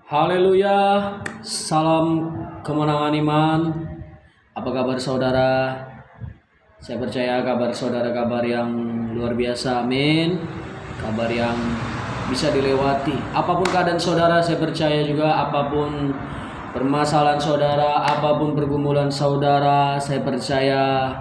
Haleluya, salam kemenangan iman. Apa kabar saudara? Saya percaya kabar saudara kabar yang luar biasa, amin. Kabar yang bisa dilewati. Apapun keadaan saudara, saya percaya juga apapun permasalahan saudara, apapun pergumulan saudara, saya percaya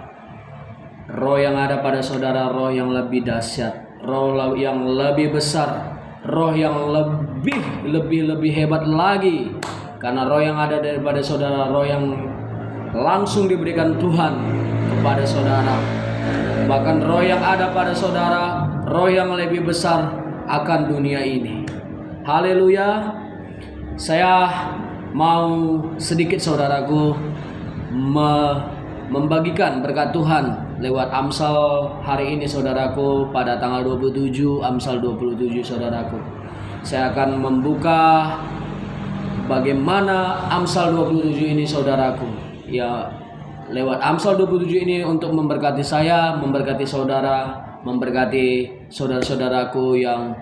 roh yang ada pada saudara, roh yang lebih dahsyat, roh yang lebih besar, roh yang lebih hebat lagi. Karena roh yang ada daripada saudara, roh yang langsung diberikan Tuhan kepada saudara. Bahkan roh yang ada pada saudara, roh yang lebih besar akan dunia ini. Haleluya. Saya mau sedikit saudaraku membagikan berkat Tuhan lewat Amsal hari ini saudaraku, pada tanggal 27 Amsal 27 saudaraku. Saya akan membuka bagaimana Amsal 27 ini saudaraku. Ya, lewat Amsal 27 ini untuk memberkati saya, memberkati saudara, memberkati saudara-saudaraku yang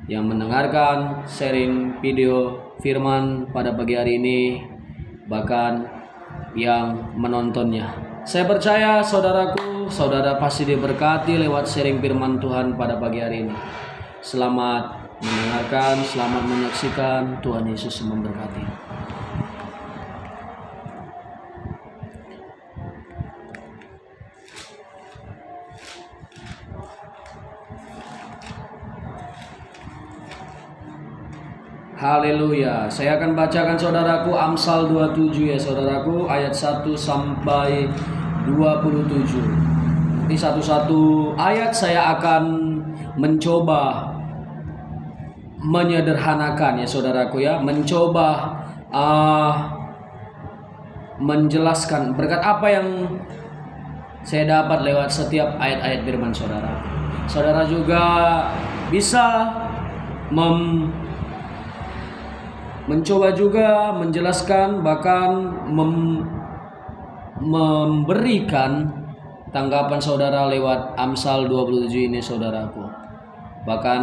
mendengarkan sharing video firman pada pagi hari ini, bahkan yang menontonnya. Saya percaya saudaraku, saudara pasti diberkati lewat sharing firman Tuhan pada pagi hari ini. Selamat mendengarkan, selamat menyaksikan. Tuhan Yesus memberkati. Haleluya. Saya akan bacakan saudaraku Amsal 27 ya saudaraku, ayat 1 sampai 27. Nanti satu-satu ayat saya akan mencoba menyederhanakan ya saudaraku ya, mencoba menjelaskan berkat apa yang saya dapat lewat setiap ayat-ayat firman saudara. Saudara juga bisa mencoba juga menjelaskan, bahkan memberikan tanggapan saudara lewat Amsal 27 ini saudaraku. Bahkan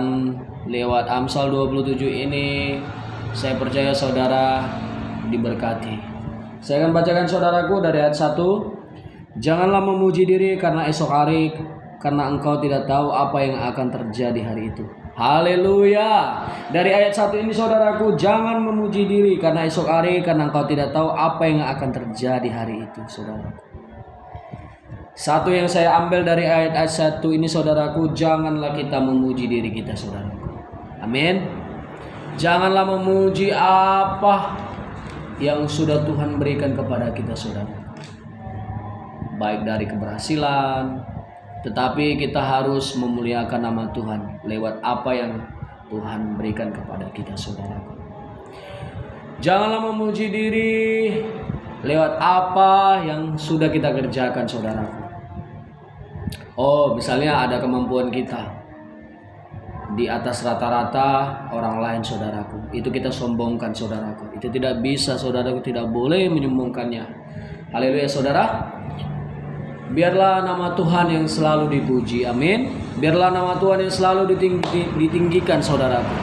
lewat Amsal 27 ini saya percaya saudara diberkati. Saya akan bacakan saudaraku dari ayat 1. Janganlah memuji diri karena esok hari, karena engkau tidak tahu apa yang akan terjadi hari itu. Haleluya. Dari ayat 1 ini saudaraku, jangan memuji diri karena esok hari, karena engkau tidak tahu apa yang akan terjadi hari itu saudaraku. Satu yang saya ambil dari ayat 1 ini saudaraku, janganlah kita memuji diri kita saudaraku. Amin. Janganlah memuji apa yang sudah Tuhan berikan kepada kita saudara, baik dari keberhasilan, tetapi kita harus memuliakan nama Tuhan lewat apa yang Tuhan berikan kepada kita saudaraku. Janganlah memuji diri lewat apa yang sudah kita kerjakan saudaraku. Oh, misalnya ada kemampuan kita di atas rata-rata orang lain saudaraku, itu kita sombongkan saudaraku. Itu tidak bisa saudaraku, tidak boleh menyombongkannya. Haleluya saudara. Biarlah nama Tuhan yang selalu dipuji, amin. Biarlah nama Tuhan yang selalu ditinggikan saudaraku.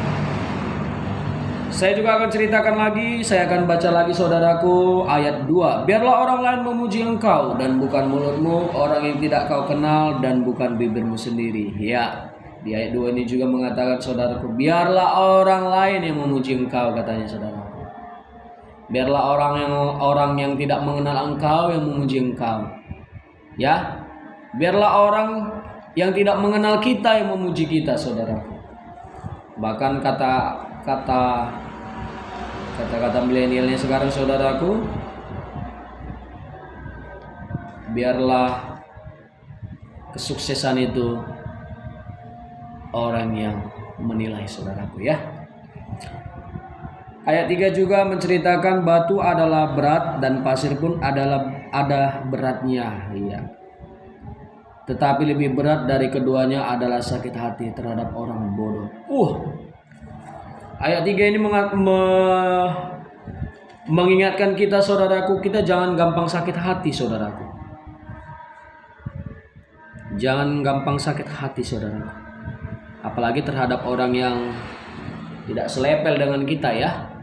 Saya juga akan ceritakan lagi, saya akan baca lagi saudaraku ayat 2. Biarlah orang lain memuji engkau dan bukan mulutmu, orang yang tidak kau kenal dan bukan bibirmu sendiri. Ya, di ayat 2 ini juga mengatakan saudaraku, biarlah orang lain yang memuji engkau, katanya saudaraku. Biarlah orang yang tidak mengenal engkau yang memuji engkau. Ya, biarlah orang yang tidak mengenal kita yang memuji kita saudaraku. Bahkan kata-kata milenialnya sekarang saudaraku, biarlah kesuksesan itu orang yang menilai saudaraku ya. Ayat 3 juga menceritakan batu adalah berat dan pasir pun ada beratnya ya. Tetapi lebih berat dari keduanya adalah sakit hati terhadap orang bodoh. Ayat 3 ini mengingatkan kita saudaraku, kita jangan gampang sakit hati saudaraku. Jangan gampang sakit hati saudaraku. Apalagi terhadap orang yang tidak selepel dengan kita ya.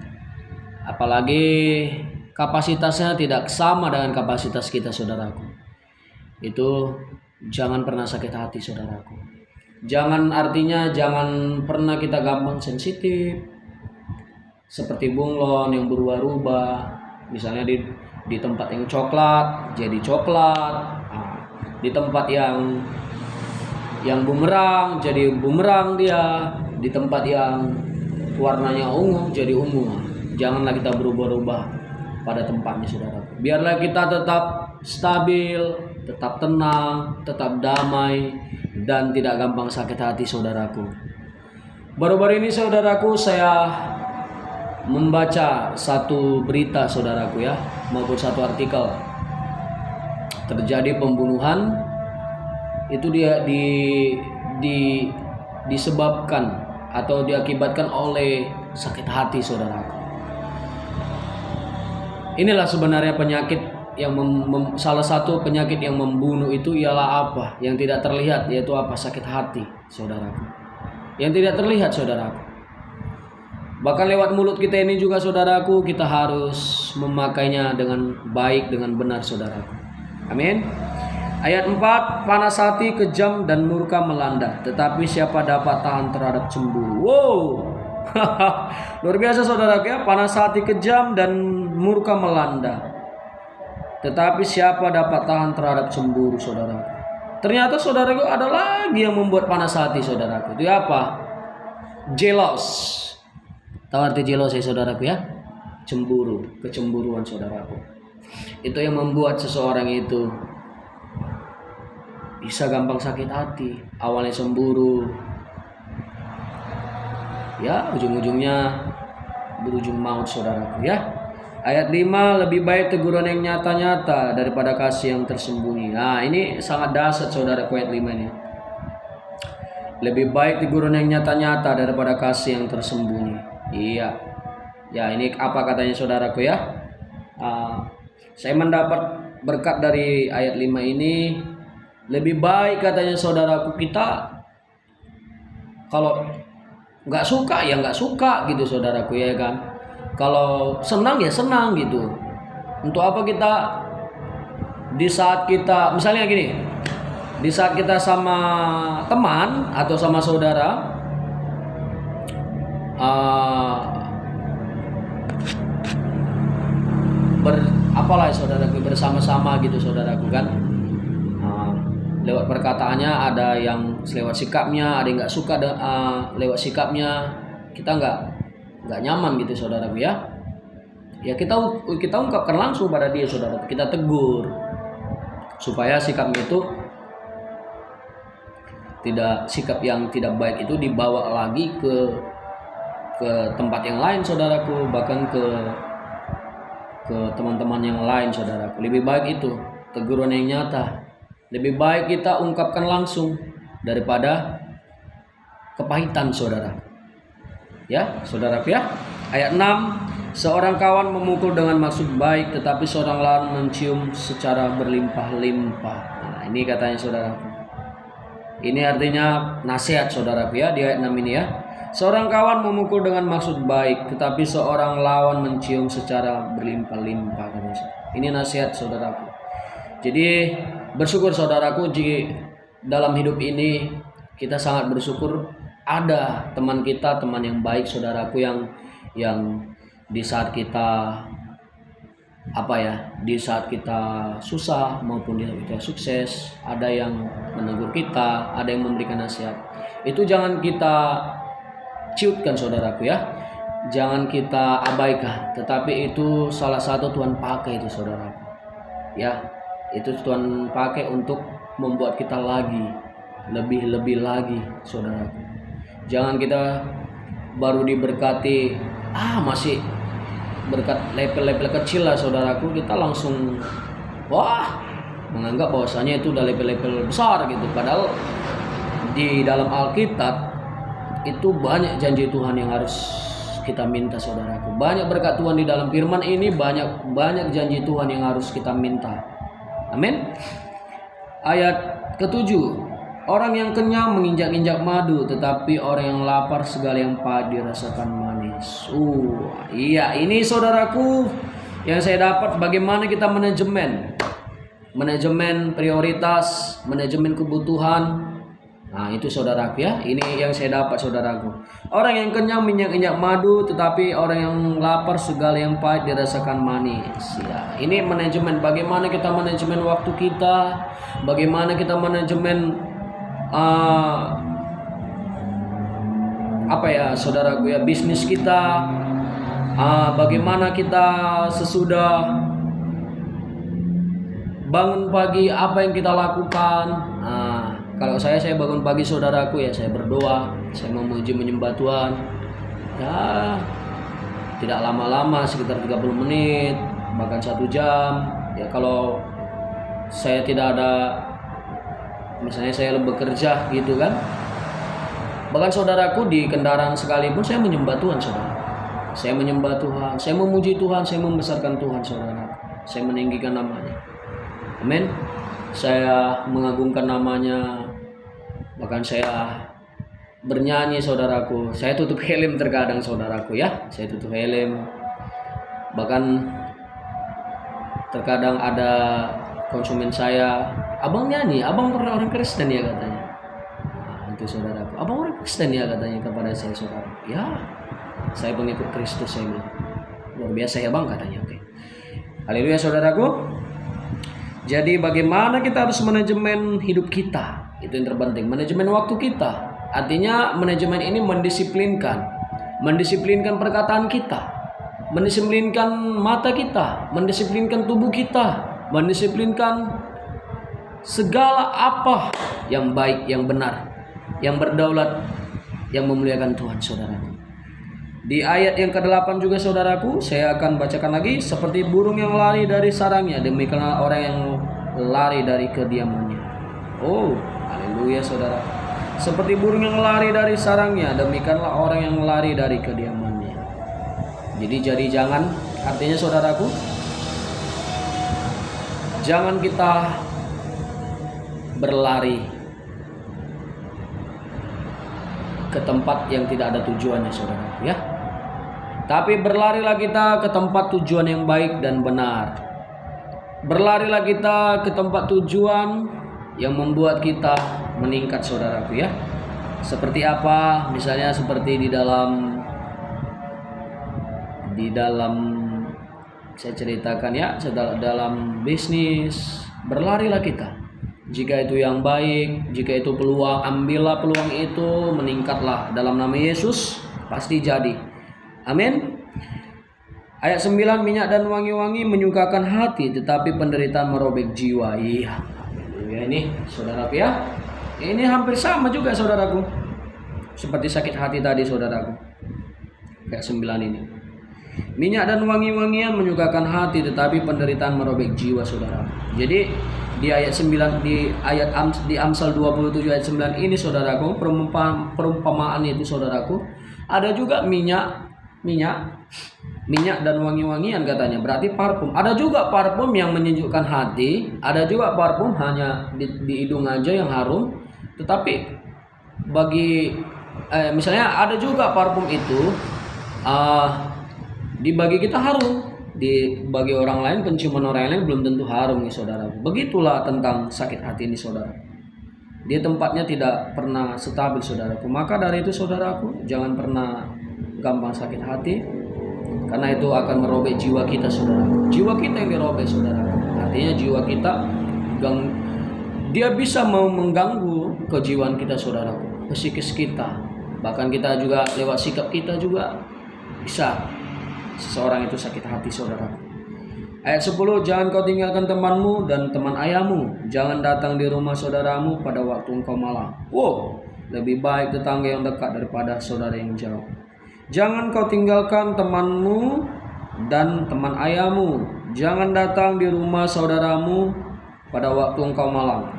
Apalagi kapasitasnya tidak sama dengan kapasitas kita, saudaraku. Itu jangan pernah sakit hati, saudaraku. Artinya jangan pernah kita gampang sensitif. Seperti bunglon yang berubah-ubah. Misalnya di tempat yang coklat jadi coklat. Di tempat yang bumerang jadi bumerang dia. Di tempat yang warnanya ungu jadi ungu. Janganlah kita berubah-ubah pada tempatnya, saudara. Biarlah kita tetap stabil, tetap tenang, tetap damai, dan tidak gampang sakit hati, saudaraku. Baru-baru ini, saudaraku, saya membaca satu berita, saudaraku ya, maupun satu artikel. Terjadi pembunuhan itu disebabkan atau diakibatkan oleh sakit hati, saudaraku. Inilah sebenarnya penyakit yang salah satu penyakit yang membunuh itu ialah apa? Yang tidak terlihat, yaitu apa? Sakit hati, saudaraku. Yang tidak terlihat, saudaraku. Bahkan lewat mulut kita ini juga, saudaraku, kita harus memakainya dengan baik, dengan benar, saudaraku. Amin. Ayat 4, panas hati, kejam, dan murka melanda, tetapi siapa dapat tahan terhadap cemburu? Wow. Luar biasa, saudaraku ya. Panas hati, kejam, dan murka melanda, tetapi siapa dapat tahan terhadap cemburu, saudaraku? Ternyata, saudaraku, ada lagi yang membuat panas hati, saudaraku. Itu apa? Jealous. Tahu arti jealous ya, saudaraku ya? Cemburu, kecemburuan, saudaraku. Itu yang membuat seseorang itu bisa gampang sakit hati. Awalnya cemburu, ya ujung-ujungnya berujung maut, saudaraku ya. Ayat 5, lebih baik teguran yang nyata-nyata daripada kasih yang tersembunyi. Nah, ini sangat dahsyat, saudaraku, ayat 5 ini. Lebih baik teguran yang nyata-nyata daripada kasih yang tersembunyi. Iya. Ya, ini apa katanya, saudaraku ya? Saya mendapat berkat dari ayat 5 ini. Lebih baik katanya, saudaraku, kita kalau nggak suka ya nggak suka gitu, saudaraku ya kan. Kalau senang ya senang gitu. Untuk apa kita di saat kita misalnya gini, di saat kita sama teman atau sama saudara apalah saudaraku, bersama-sama gitu, saudaraku kan. Lewat perkataannya ada yang lewat sikapnya, ada yang nggak suka lewat sikapnya, kita nggak nyaman gitu, saudaraku ya. Ya kita ungkapkan langsung pada dia, saudara. Kita tegur supaya sikapnya itu sikap yang tidak baik itu dibawa lagi ke tempat yang lain, saudaraku, bahkan ke teman-teman yang lain, saudaraku. Lebih baik itu teguran yang nyata. Lebih baik kita ungkapkan langsung daripada kepahitan, saudara. Ya, saudaraku ya. Ayat 6, seorang kawan memukul dengan maksud baik, tetapi seorang lawan mencium secara berlimpah-limpah. Nah, ini katanya, saudaraku. Ini artinya nasihat, saudaraku ya, di ayat 6 ini ya. Seorang kawan memukul dengan maksud baik, tetapi seorang lawan mencium secara berlimpah-limpah. Ini nasihat, saudaraku. Jadi bersyukur, saudaraku, jika dalam hidup ini kita sangat bersyukur ada teman kita, teman yang baik, saudaraku, yang di saat kita di saat kita susah maupun di saat kita sukses, ada yang menegur kita, ada yang memberikan nasihat. Itu jangan kita ciutkan, saudaraku ya. Jangan kita abaikan, tetapi itu salah satu Tuhan pakai itu, saudaraku. Ya, itu Tuhan pakai untuk membuat kita lebih lagi, saudaraku. Jangan kita baru diberkati, masih berkat level-level kecil lah, saudaraku, kita langsung menganggap bahwasanya itu udah level-level besar gitu. Padahal di dalam Alkitab itu banyak janji Tuhan yang harus kita minta, saudaraku. Banyak berkat Tuhan di dalam firman ini, banyak janji Tuhan yang harus kita minta. Amin. Ayat ke-7, orang yang kenyang menginjak-injak madu, tetapi orang yang lapar segala yang pahit dirasakan manis. bisnis. Iya, ini saudaraku yang saya dapat bagaimana kita manajemen prioritas, manajemen kebutuhan. Nah, itu saudaraku ya. Ini yang saya dapat saudaraku. Orang yang kenyang minyak-minyak madu, tetapi orang yang lapar segala yang pahit dirasakan manis. Ya, ini manajemen. Bagaimana kita manajemen waktu kita, bagaimana kita manajemen saudaraku ya, bisnis kita. Bagaimana kita sesudah bangun pagi, apa yang kita lakukan. Kalau saya bangun pagi saudaraku ya, saya berdoa, saya memuji menyembah Tuhan. Ya, tidak lama-lama, sekitar 30 menit, bahkan 1 jam. Ya, kalau saya tidak ada, misalnya saya bekerja gitu kan. Bahkan saudaraku di kendaraan sekalipun saya menyembah Tuhan saudara. Saya menyembah Tuhan, saya memuji Tuhan, saya membesarkan Tuhan saudara. Saya meninggikan namanya. Amin. Saya mengagungkan namanya. Bahkan saya bernyanyi saudaraku. Saya tutup helm terkadang saudaraku ya. Saya tutup helm. Bahkan terkadang ada konsumen saya, abang nyanyi, abang orang Kristen ya katanya. Nah, itu saudaraku. Abang orang Kristen ya katanya kepada saya saudara. Ya, saya pengikut Kristus, saya bilang. Luar biasa ya bang katanya. Oke. Haleluya saudaraku. Jadi bagaimana kita harus manajemen hidup kita, itu yang terpenting. Manajemen waktu kita, artinya manajemen ini mendisiplinkan perkataan kita, mendisiplinkan mata kita, mendisiplinkan tubuh kita, mendisiplinkan segala apa yang baik, yang benar, yang berdaulat, yang memuliakan Tuhan saudara. Di ayat yang ke-8 juga saudaraku, saya akan bacakan lagi. Seperti burung yang lari dari sarangnya, demikianlah orang yang lari dari kediamannya. Oh, haleluya saudara. Seperti burung yang lari dari sarangnya, demikianlah orang yang lari dari kediamannya. Jadi jangan, artinya saudaraku, jangan kita berlari ke tempat yang tidak ada tujuannya saudaraku ya. Tapi berlarilah kita ke tempat tujuan yang baik dan benar. Berlarilah kita ke tempat tujuan yang membuat kita meningkat saudaraku ya. Seperti apa? Misalnya seperti di dalam saya ceritakan ya, dalam bisnis, berlarilah kita. Jika itu yang baik, jika itu peluang, ambillah peluang itu, meningkatlah dalam nama Yesus, pasti jadi. Amin. Ayat 9, minyak dan wangi-wangi menyukakan hati, tetapi penderitaan merobek jiwa. Iya. Ya, ini saudaraku ya. Ini hampir sama juga saudaraku. Seperti sakit hati tadi saudaraku. Ayat 9 ini. Minyak dan wangi-wangian menyukakan hati, tetapi penderitaan merobek jiwa saudara. Jadi di ayat 9, di Amsal 27 ayat 9 ini saudaraku, perumpamaan itu saudaraku, ada juga minyak dan wangi-wangian katanya, berarti parfum. Ada juga parfum yang menyejukkan hati, ada juga parfum hanya di hidung aja yang harum, tetapi misalnya ada juga parfum itu bagi kita harum, bagi orang lain, penciuman orang lain belum tentu harum nih saudara. Begitulah tentang sakit hati ini saudara. Dia tempatnya tidak pernah stabil saudaraku. Maka dari itu saudaraku, jangan pernah gampang sakit hati, karena itu akan merobek jiwa kita saudara. Jiwa kita yang dirobek saudara. Artinya jiwa kita dia bisa mengganggu kejiwaan kita saudaraku, psikis kita. Bahkan kita juga lewat sikap kita juga bisa seseorang itu sakit hati saudaraku. Ayat 10, jangan kau tinggalkan temanmu dan teman ayahmu, jangan datang di rumah saudaramu pada waktu engkau malam. Lebih baik tetangga yang dekat daripada saudara yang jauh. Jangan kau tinggalkan temanmu dan teman ayahmu, jangan datang di rumah saudaramu pada waktu engkau malam.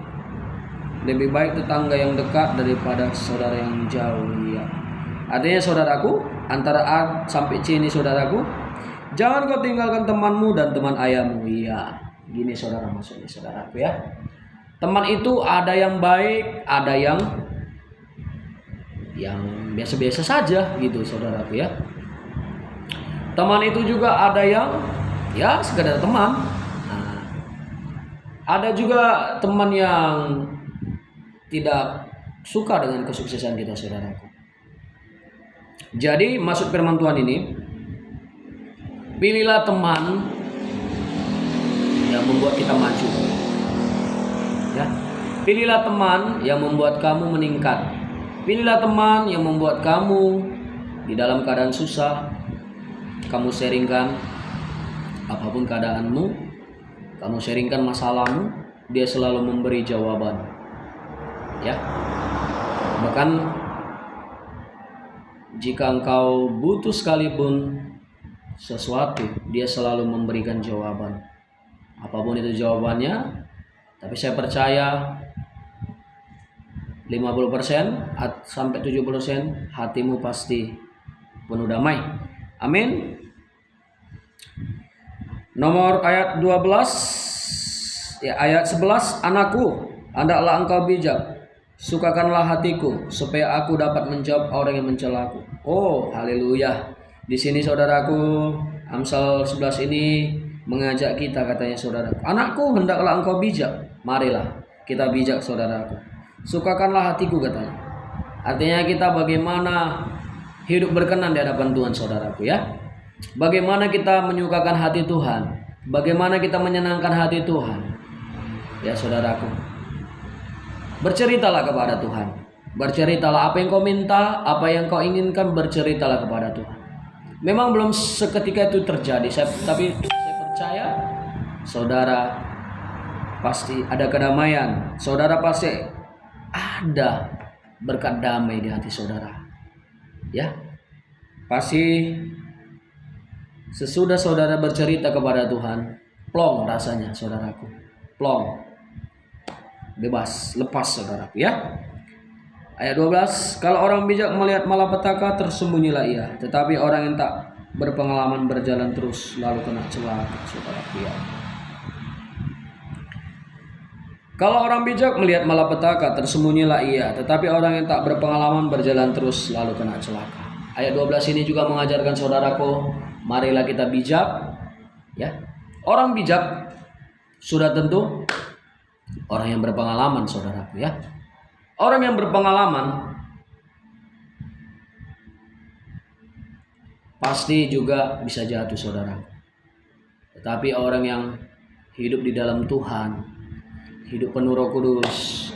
Lebih baik tetangga yang dekat daripada saudara yang jauh. Ya. Artinya saudaraku, antara A sampai C ini saudaraku, jangan kau tinggalkan temanmu dan teman ayahmu. Iya, gini saudara, maksudnya saudaraku ya. Teman itu ada yang baik, ada yang biasa-biasa saja gitu saudaraku ya. Teman itu juga ada yang ya sekedar teman. Nah, ada juga teman yang tidak suka dengan kesuksesan kita, saudaraku. Jadi maksud firman Tuhan ini, pilihlah teman yang membuat kita maju. Ya. Pilihlah teman yang membuat kamu meningkat. Pilihlah teman yang membuat kamu di dalam keadaan susah, kamu sharingkan apapun keadaanmu, kamu sharingkan masalahmu, dia selalu memberi jawaban. Ya. Bahkan jika engkau butuh sekalipun sesuatu, dia selalu memberikan jawaban. Apapun itu jawabannya, tapi saya percaya 50% sampai 70% hatimu pasti penuh damai. Amin. Nomor ayat 12 ya, ayat 11, anakku, hendaklah engkau bijak, sukakanlah hatiku supaya aku dapat menjawab orang yang mencelaku. Oh, haleluya. Di sini saudaraku, Amsal 11 ini mengajak kita, katanya saudaraku, anakku, hendaklah engkau bijak. Marilah kita bijak, saudaraku. Sukakanlah hatiku, katanya. Artinya kita bagaimana hidup berkenan di hadapan Tuhan, saudaraku, ya. Bagaimana kita menyukakan hati Tuhan, bagaimana kita menyenangkan hati Tuhan. Ya, saudaraku, berceritalah kepada Tuhan. Berceritalah apa yang kau minta, apa yang kau inginkan, berceritalah kepada Tuhan. Memang belum seketika itu terjadi, tapi saya percaya saudara pasti ada kedamaian. Saudara pasti ada berkat damai di hati saudara. Ya. Pasti sesudah saudara bercerita kepada Tuhan, plong rasanya, saudaraku. Plong. Bebas, lepas, saudaraku, ya. Ayat 12, kalau orang bijak melihat malapetaka, tersembunyilah ia, tetapi orang yang tak berpengalaman berjalan terus lalu kena celaka, saudaraku, ya. Kalau orang bijak melihat malapetaka, tersembunyilah ia, tetapi orang yang tak berpengalaman berjalan terus lalu kena celaka. Ayat 12 ini juga mengajarkan saudaraku, marilah kita bijak, ya. Orang bijak sudah tentu orang yang berpengalaman, saudaraku, ya. Orang yang berpengalaman pasti juga bisa jatuh, saudara. Tetapi orang yang hidup di dalam Tuhan, hidup penuh Roh Kudus,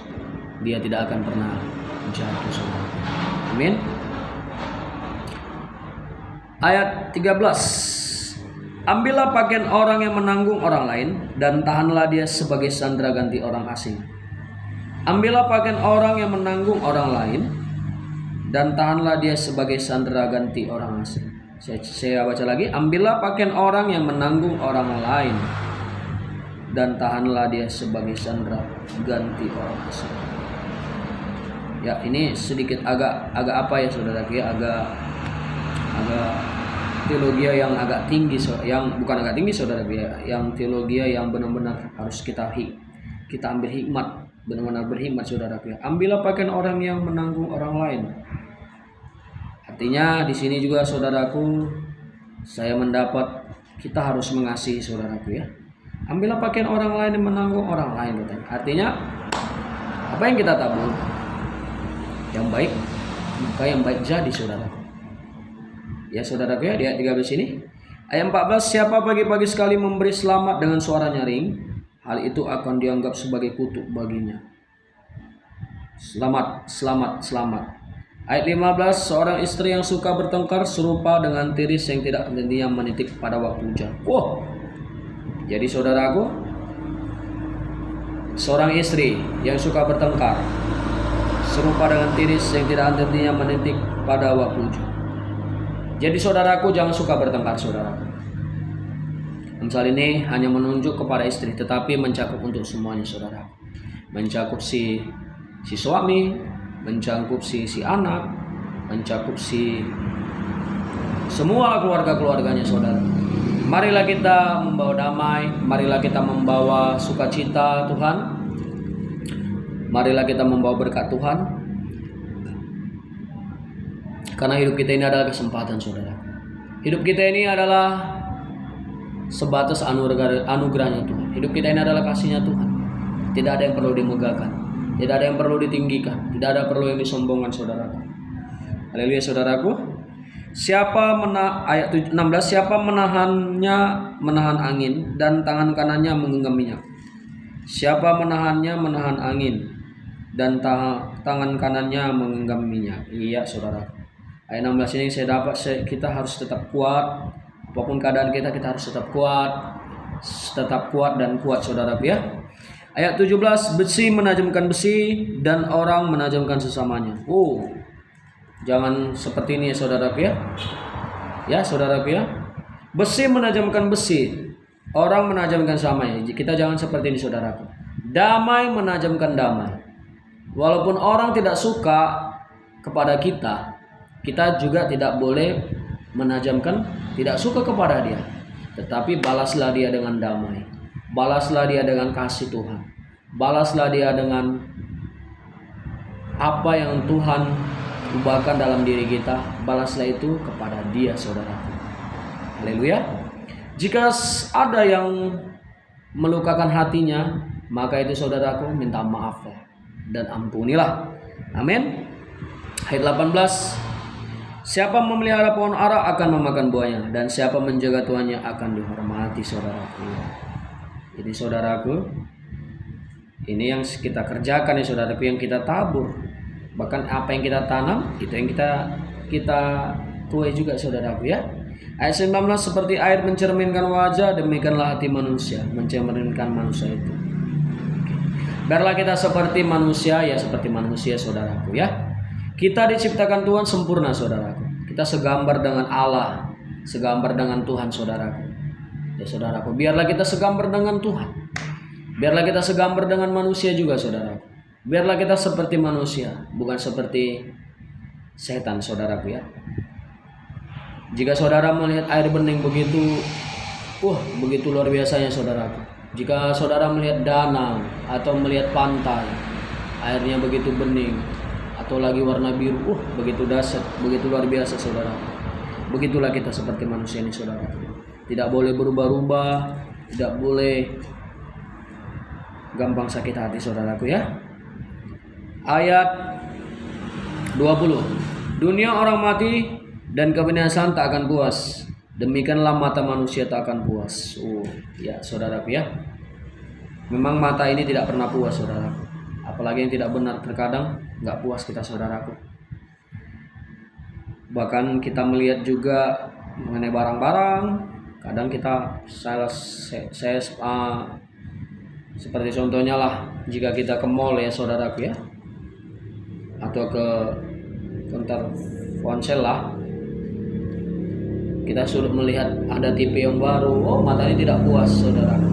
dia tidak akan pernah jatuh, saudara. Amin. Ayat 13, ambillah pakaian orang yang menanggung orang lain, dan tahanlah dia sebagai sandera ganti orang asing. Ambillah pakaian orang yang menanggung orang lain, dan tahanlah dia sebagai sandera ganti orang asing. Saya baca lagi, ambillah pakaian orang yang menanggung orang lain, dan tahanlah dia sebagai sandera ganti orang asing. Ya, ini sedikit agak apa ya, saudara, ya, agak teologi yang agak tinggi, yang bukan agak tinggi, saudara, ya, yang teologi yang benar-benar harus kita ambil hikmat, benar-benar berhikmat, saudara, ya. Ambillah pakaian orang yang menanggung orang lain. Artinya di sini juga, saudaraku, saya mendapat kita harus mengasihi, saudaraku, ya. Ambillah pakaian orang lain yang menanggung orang lain, katanya. Artinya apa yang kita tabur yang baik, maka yang baik jadi, saudaraku. Ya, saudaraku, ya, di ayat 13 ini. Ayat 14, siapa pagi-pagi sekali memberi selamat dengan suara nyaring, hal itu akan dianggap sebagai kutuk baginya. Selamat, selamat, selamat. Ayat 15, seorang istri yang suka bertengkar serupa dengan tiris yang tidak henti-hentinya menitik pada waktu hujan. Wow. Jadi, saudaraku, seorang istri yang suka bertengkar serupa dengan tiris yang tidak henti-hentinya menitik pada waktu hujan. Jadi, saudaraku, jangan suka bertengkar, saudaraku. Amsal ini hanya menunjuk kepada istri, tetapi mencakup untuk semuanya, saudara. Mencakup si suami, mencakup si anak, mencakup semua keluarga-keluarganya, saudara. Marilah kita membawa damai, marilah kita membawa sukacita Tuhan. Marilah kita membawa berkat Tuhan. Karena hidup kita ini adalah kesempatan, saudara. Hidup kita ini adalah sebatas anugerahnya Tuhan. Hidup kita ini adalah kasihnya Tuhan. Tidak ada yang perlu dimegahkan, tidak ada yang perlu ditinggikan, tidak ada perlu yang disombongkan, saudaraku. Haleluya, saudaraku. Ayat 16, siapa menahan angin dan tangan kanannya menggenggam minyak. Siapa menahan angin dan tangan kanannya menggenggam minyak. Iya, saudara. Ayat 16 ini saya dapat kita harus tetap kuat. Apapun keadaan kita harus tetap kuat dan kuat, saudaraku ya. Ayat 17, besi menajamkan besi dan orang menajamkan sesamanya. Jangan seperti ini ya, saudaraku ya. Ya, saudaraku ya. Besi menajamkan besi, orang menajamkan samanya. Kita jangan seperti ini, saudaraku. Damai menajamkan damai. Walaupun orang tidak suka kepada kita, kita juga tidak boleh menajamkan tidak suka kepada dia. Tetapi balaslah dia dengan damai. Balaslah dia dengan kasih Tuhan. Balaslah dia dengan apa yang Tuhan ubahkan dalam diri kita. Balaslah itu kepada dia, saudaraku. Haleluya. Jika ada yang melukakan hatinya, maka itu saudaraku minta maaf dan ampunilah. Amin. Ayat 18, siapa memelihara pohon ara akan memakan buahnya, dan siapa menjaga tuannya akan dihormati, saudaraku. Jadi saudaraku, ini yang kita kerjakan ya, saudaraku, yang kita tabur. Bahkan apa yang kita tanam, itu yang kita tuai juga, saudaraku ya. Ayat 19, seperti air mencerminkan wajah, demikianlah hati manusia mencerminkan manusia itu. Biarlah kita seperti manusia ya, seperti manusia, saudaraku ya. Kita diciptakan Tuhan sempurna, saudaraku. Kita segambar dengan Allah, segambar dengan Tuhan, saudaraku. Ya, saudaraku, biarlah kita segambar dengan Tuhan. Biarlah kita segambar dengan manusia juga, saudaraku. Biarlah kita seperti manusia, bukan seperti setan, saudaraku ya. Jika saudara melihat air bening begitu luar biasanya, saudaraku. Jika saudara melihat danau atau melihat pantai, airnya begitu bening atau lagi warna biru, begitu dahsyat, begitu luar biasa, saudara. Begitulah kita seperti manusia ini, saudara. Tidak boleh berubah-ubah, tidak boleh gampang sakit hati, saudaraku ya. Ayat 20, dunia orang mati dan kebinasaan tak akan puas, demikianlah mata manusia tak akan puas. Ya, saudaraku ya. Memang mata ini tidak pernah puas, saudaraku. Apalagi yang tidak benar, terkadang nggak puas kita, saudaraku. Bahkan kita melihat juga mengenai barang-barang, kadang kita seperti contohnya lah, jika kita ke mall ya, saudaraku ya, atau ke konter ponsel lah, kita sudah melihat ada TV yang baru, mata ini tidak puas, saudaraku.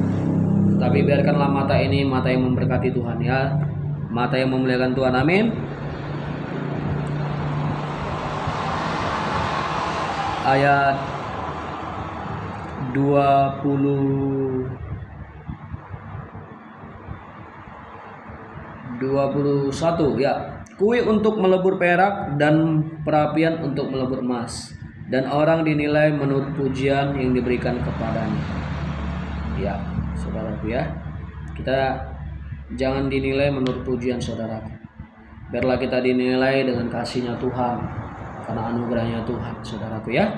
Tapi biarkanlah mata ini mata yang memberkati Tuhan ya, mata yang memuliakan Tuhan. Amin. Ayat 21 ya. Kuih untuk melebur perak dan perapian untuk melebur emas, dan orang dinilai menurut pujian yang diberikan kepadanya. Ya, saudaraku ya. Kita jangan dinilai menurut pujian, saudaraku. Biarlah kita dinilai dengan kasihnya Tuhan, karena anugerahnya Tuhan, saudaraku ya.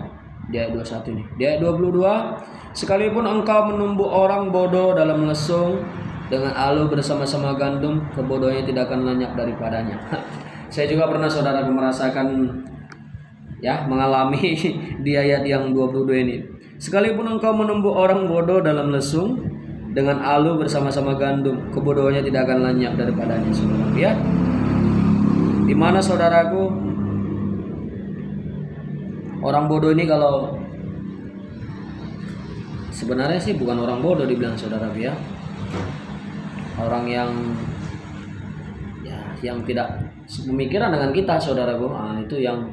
Di ayat 21 ini. Di ayat 22, sekalipun engkau menumbuh orang bodoh dalam lesung, dengan alu bersama-sama gandum, kebodohannya tidak akan lenyap daripadanya. Saya juga pernah, saudaraku, merasakan ya, mengalami di ayat yang 22 ini. Sekalipun engkau menumbuh orang bodoh dalam lesung, dengan alu bersama-sama gandum, kebodohannya tidak akan lenyap daripadanya, saudaraku ya. Di mana, saudaraku, orang bodoh ini, kalau sebenarnya sih bukan orang bodoh dibilang, saudaraku ya. Orang yang tidak pemikiran dengan kita, saudaraku. Itu yang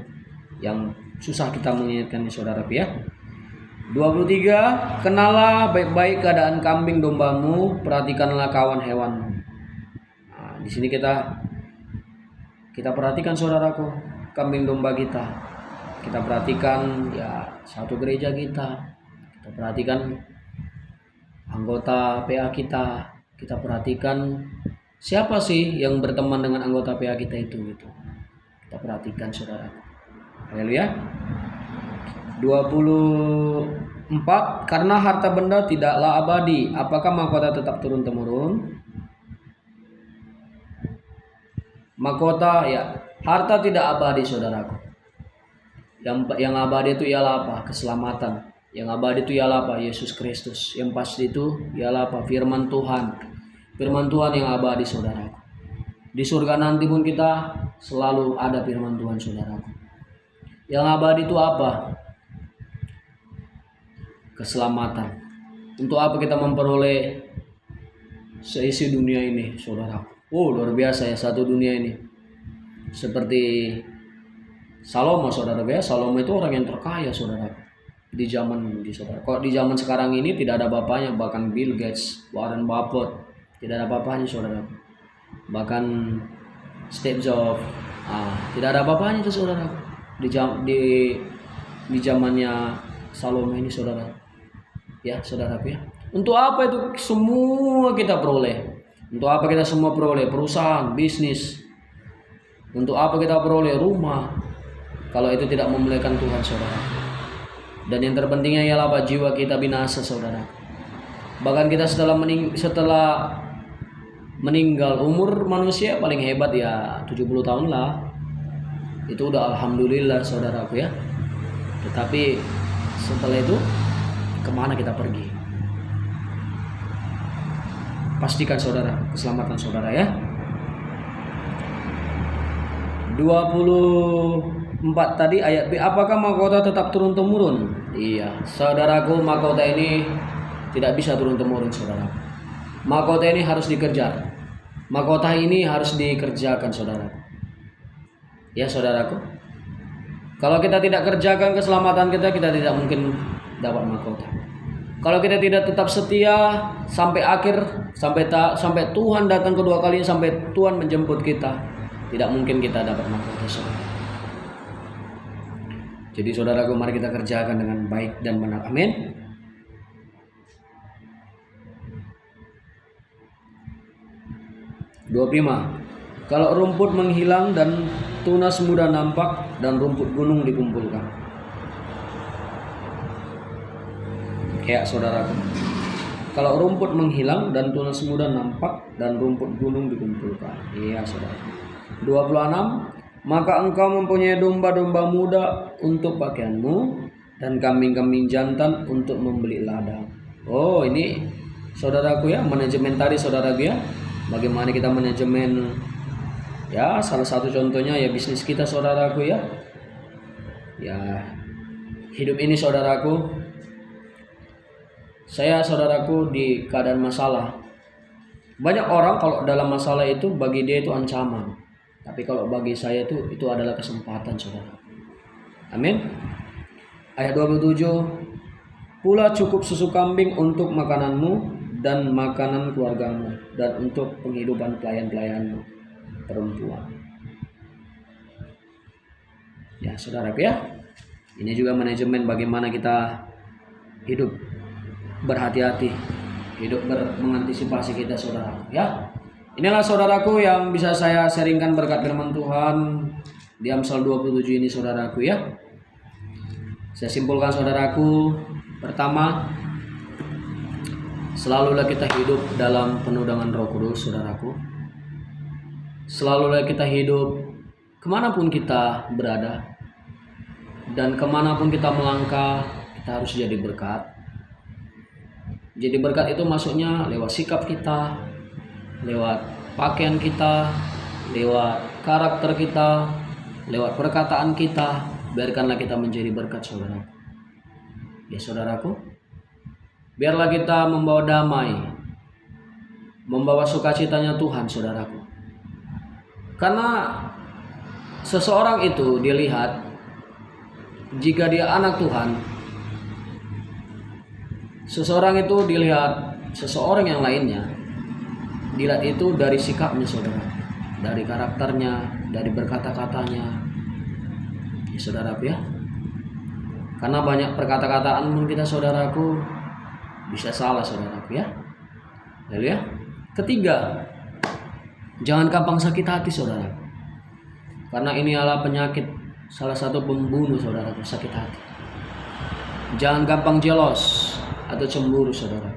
susah kita mengingatkan, saudaraku ya. 23, kenalah baik-baik keadaan kambing dombamu, perhatikanlah kawan hewanmu. Di sini kita perhatikan, saudaraku, kambing domba kita. kita perhatikan ya satu gereja kita perhatikan anggota PA kita perhatikan siapa sih yang berteman dengan anggota PA kita itu gitu. Kita perhatikan saudara. Haleluya. 24 karena harta benda tidaklah abadi, apakah mahkota tetap turun temurun? Mahkota ya, harta tidak abadi saudaraku. Yang abadi itu ialah apa? Keselamatan. Yang abadi itu ialah apa? Yesus Kristus. Yang pasti itu ialah apa? Firman Tuhan. Firman Tuhan yang abadi saudaraku. Di surga nanti pun kita selalu ada firman Tuhan saudaraku. Yang abadi itu apa? Keselamatan. Untuk apa kita memperoleh seisi dunia ini saudaraku? Oh luar biasa ya satu dunia ini. Seperti Salomo saudara ya. Salomo itu orang yang terkaya saudara. Di zaman saudara. Kok di zaman sekarang ini tidak ada bapaknya, bahkan Bill Gates, Warren Buffett tidak ada bapaknya saudara. Bahkan Steve Jobs tidak ada bapaknya itu saudara. Di zamannya Salomo ini saudara. Ya saudara ya. Untuk apa itu semua kita peroleh? Untuk apa kita semua peroleh perusahaan, bisnis? Untuk apa kita peroleh rumah? Kalau itu tidak memuliakan Tuhan saudara. Dan yang terpentingnya ialah apa? Jiwa kita binasa saudara. Bahkan kita setelah meninggal, umur manusia paling hebat ya 70 tahun lah. Itu udah alhamdulillah saudaraku ya. Tetapi setelah itu kemana kita pergi? Pastikan saudara keselamatan saudara ya. 24 tadi ayat B, apakah mahkota tetap turun temurun? Iya saudaraku, mahkota ini tidak bisa turun temurun saudara. Mahkota ini harus dikejar. Mahkota ini harus dikerjakan saudara. Ya saudaraku, kalau kita tidak kerjakan keselamatan kita tidak mungkin dapat mahkota. Kalau kita tidak tetap setia sampai akhir, sampai Tuhan datang kedua kalinya, sampai Tuhan menjemput kita, tidak mungkin kita dapat mahkota saudara. Jadi saudaraku, mari kita kerjakan dengan baik dan benar. Amin. Dua prima. Kalau rumput menghilang dan tunas muda nampak dan rumput gunung dikumpulkan. Ya saudaraku, kalau rumput menghilang dan tunas muda nampak dan rumput gunung dikumpulkan. Iya saudara. 26. Maka engkau mempunyai domba-domba muda untuk pakaianmu dan kambing-kambing jantan untuk membeli ladang. Oh ini saudaraku ya, manajemen tadi saudaraku ya. Bagaimana kita manajemen ya, salah satu contohnya ya bisnis kita saudaraku ya. Ya hidup ini saudaraku, saya saudaraku di keadaan masalah. Banyak orang kalau dalam masalah itu bagi dia itu ancaman. Tapi kalau bagi saya itu adalah kesempatan saudara. Amin. Ayat 27. Pula cukup susu kambing untuk makananmu dan makanan keluargamu dan untuk penghidupan pelayan-pelayanmu perempuan. Ya saudaraku ya. Ini juga manajemen bagaimana kita hidup berhati-hati, hidup mengantisipasi kita saudara ya. Inilah saudaraku yang bisa saya sharingkan berkat firman Tuhan di Amsal 27 ini saudaraku ya. Saya simpulkan saudaraku, pertama, selalulah kita hidup dalam penuh dengan Roh Kudus saudaraku. Selalulah kita hidup kemanapun kita berada dan kemanapun kita melangkah, kita harus jadi berkat. Jadi berkat itu maksudnya lewat sikap kita, lewat pakaian kita, lewat karakter kita, lewat perkataan kita. Biarkanlah kita menjadi berkat saudara. Ya saudaraku, biarlah kita membawa damai, membawa sukacitanya Tuhan saudaraku. Karena seseorang itu dilihat jika dia anak Tuhan. Seseorang itu dilihat, seseorang yang lainnya dilihat itu dari sikapnya saudara, dari karakternya, dari berkata-katanya ya saudara ya. Karena banyak perkata-kataan pun kita saudaraku bisa salah saudaraku ya. Lalu ya. Ketiga, jangan gampang sakit hati saudara. Karena ini adalah penyakit salah satu pembunuh saudaraku, sakit hati. Jangan gampang jealous atau cemburu saudara.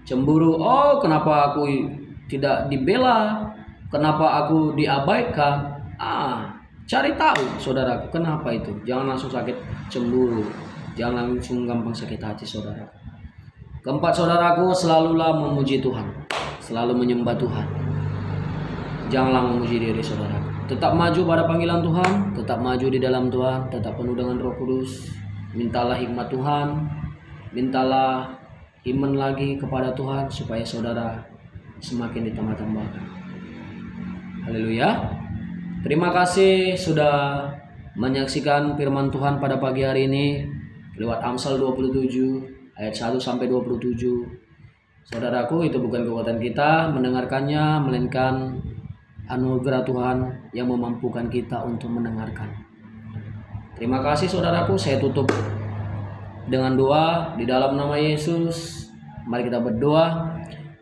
Cemburu, oh kenapa aku tidak dibela? Kenapa aku diabaikan? Cari tahu saudaraku, kenapa itu? Jangan langsung sakit cemburu. Jangan langsung gampang sakit hati saudara. Keempat saudaraku, selalulah memuji Tuhan. Selalu menyembah Tuhan. Janganlah memuji diri saudara. Tetap maju pada panggilan Tuhan. Tetap maju di dalam Tuhan. Tetap penuh dengan Roh Kudus. Mintalah hikmat Tuhan. Mintalah iman lagi kepada Tuhan. Supaya saudara semakin ditambah-tambahkan. Haleluya. Terima kasih sudah menyaksikan firman Tuhan pada pagi hari ini lewat Amsal 27 ayat 1 sampai 27. Saudaraku, itu bukan kekuatan kita mendengarkannya, melainkan anugerah Tuhan yang memampukan kita untuk mendengarkan. Terima kasih saudaraku, saya tutup dengan doa di dalam nama Yesus. Mari kita berdoa.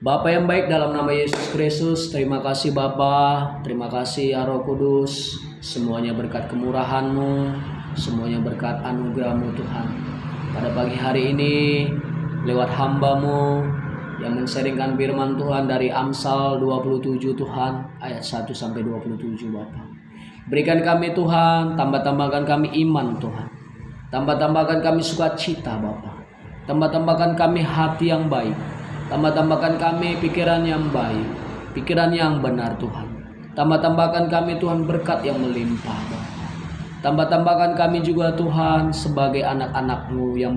Bapa yang baik, dalam nama Yesus Kristus, terima kasih Bapa, terima kasih ya Roh Kudus, semuanya berkat kemurahan-Mu, semuanya berkat anugerah-Mu Tuhan. Pada pagi hari ini, lewat hamba-Mu yang menseringkan firman Tuhan dari Amsal 27 Tuhan, ayat 1 sampai 27 Bapa. Berikan kami Tuhan, tambah-tambahkan kami iman Tuhan, tambah-tambahkan kami sukacita Bapa, tambah-tambahkan kami hati yang baik, tambah-tambahkan kami pikiran yang baik, pikiran yang benar Tuhan. Tambah-tambahkan kami Tuhan berkat yang melimpah Bapa. Tambah-tambahkan kami juga Tuhan sebagai anak-anak-Mu yang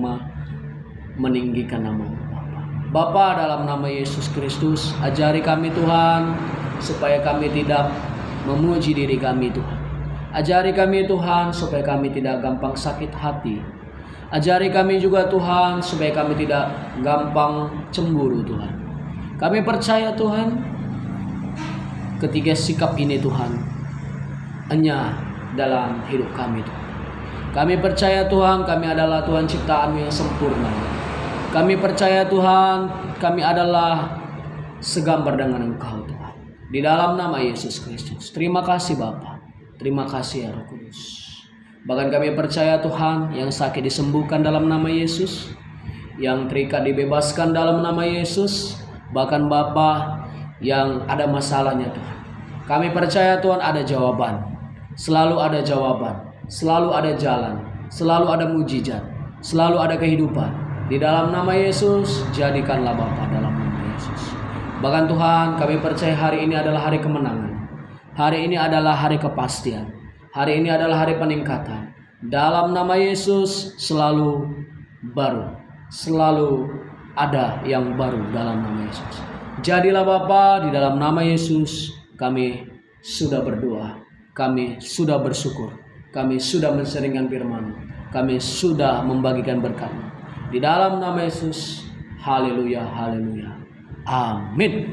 meninggikan nama-Mu Bapa. Bapa, dalam nama Yesus Kristus, ajari kami Tuhan supaya kami tidak memuji diri kami Tuhan. Ajari kami Tuhan supaya kami tidak gampang sakit hati. Ajari kami juga Tuhan supaya kami tidak gampang cemburu Tuhan. Kami percaya Tuhan ketika sikap ini Tuhan hanya dalam hidup kami Tuhan. Kami percaya Tuhan kami adalah Tuhan ciptaan yang sempurna. Kami percaya Tuhan kami adalah segambar dengan Engkau Tuhan. Di dalam nama Yesus Kristus. Terima kasih Bapa. Terima kasih ya Roh Kudus. Bahkan kami percaya Tuhan yang sakit disembuhkan dalam nama Yesus, yang terikat dibebaskan dalam nama Yesus, bahkan Bapa yang ada masalahnya Tuhan. Kami percaya Tuhan ada jawaban, selalu ada jawaban, selalu ada jalan, selalu ada mujizat, selalu ada kehidupan. Di dalam nama Yesus, jadikanlah Bapa dalam nama Yesus. Bahkan Tuhan kami percaya hari ini adalah hari kemenangan. Hari ini adalah hari kepastian. Hari ini adalah hari peningkatan. Dalam nama Yesus selalu baru. Selalu ada yang baru dalam nama Yesus. Jadilah Bapa, di dalam nama Yesus kami sudah berdoa. Kami sudah bersyukur. Kami sudah menseringkan firman. Kami sudah membagikan berkat. Di dalam nama Yesus. Haleluya, haleluya. Amin.